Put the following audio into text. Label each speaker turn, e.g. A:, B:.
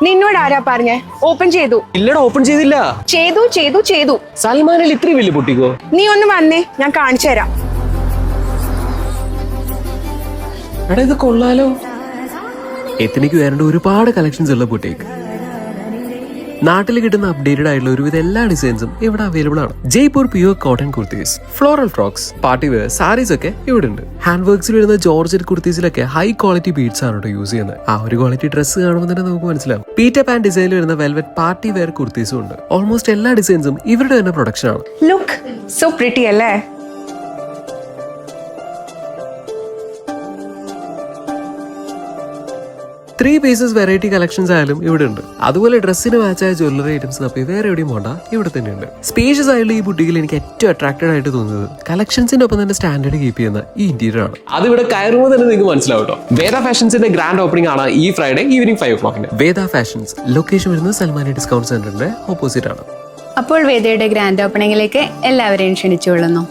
A: നിന്നോട് ആരാ പറഞ്ഞേ? ഓപ്പൺ ചെയ്തു.
B: ഇല്ലടാ, ഓപ്പൺ ചെയ്തില്ല.
A: ചെയ്തു.
B: സൽമാനിൽ ഇത്രയും വലിയ പൊട്ടിക്കോ?
A: നീ ഒന്ന് വന്നേ, ഞാൻ കാണിച്ചു തരാം.
B: എടാ, ഇത് കൊള്ളാലോ. എത്തനിക്ക് വരേണ്ട ഒരുപാട് കളക്ഷൻസ് ഉള്ള ബുട്ടീക്ക്. നാട്ടിൽ കിട്ടുന്ന അപ്ഡേറ്റഡ് ആയിട്ടുള്ള ഒരുവിധ എല്ലാ ഡിസൈൻസും ഇവിടെ അവൈലബിൾ ആണ്. Jaipur pure cotton kurtis, floral frocks, party wear saris ഒക്കെ ഇവിടെ ഉണ്ട്. ഹാൻഡ് വർക്ക്സിൽ വരുന്ന ജോർജറ്റ് കുർത്തീസിലൊക്കെ ഹൈ ക്വാളിറ്റി ബീഡ്സ് ആണ് കേട്ടോ യൂസ് ചെയ്യുന്നത്. ആ ഒരു ക്വാളിറ്റി ഡ്രസ്സ് കാണുമ്പോൾ തന്നെ നമുക്ക് മനസ്സിലാവും. പീറ്റർ പാൻ ഡിസൈനിൽ വരുന്ന വെൽവെറ്റ് പാർട്ടി വെയർ കുർത്തീസും ഉണ്ട്. ഓൾമോസ്റ്റ് എല്ലാ ഡിസൈൻസും ഇവരുടെ തന്നെ പ്രൊഡക്ഷൻ ആണ്.
A: ലുക്ക് സോ പ്രിറ്റി അല്ലേ?
B: ത്രീ പീസസ് വെറൈറ്റി കളക്ഷൻസ് ആയാലും ഇവിടെ ഉണ്ട്. അതുപോലെ ഡ്രസ്സിന് മാച്ചായ ജ്വല്ലറി ഐറ്റംസ് തപ്പി വേറെ എവിടെയും പോണ്ട, ഇവിടെ തന്നെയുണ്ട്. സ്പേഷ്യസ് ആയുള്ള ഈ ബുട്ടിക്കിൽ എനിക്ക് ഏറ്റവും അട്രാക്റ്റഡ് ആയിട്ട് തോന്നുന്നത് കളക്ഷൻസിന്റെ ഒപ്പം തന്നെ സ്റ്റാൻഡേർഡ് കീപ്പ് ചെയ്യുന്ന ഈ ഇന്റീരിയർ ആണ്. അത് ഇവിടെ കയറുമ്പോൾ തന്നെ നിങ്ങൾക്ക് മനസ്സിലാവും കേട്ടോ. വേദ ഫാഷൻസിന്റെ ഗ്രാൻഡ് ഓപ്പണിംഗ് ആണ് ഈ ഫ്രൈഡേ ഈവനിങ് 5 o'clock. വേദ ഫാഷൻസ് ലൊക്കേഷൻ വരുന്നത് സൽമാനി ഡിസ്കൗണ്ട് സെന്ററിന്റെ ഓപ്പോസിറ്റ് ആണ്.
C: അപ്പോൾ വേദയുടെ ഗ്രാൻഡ് ഓപ്പണിംഗിലേക്ക് എല്ലാവരെയും ക്ഷണിച്ചുകൊള്ളുന്നു.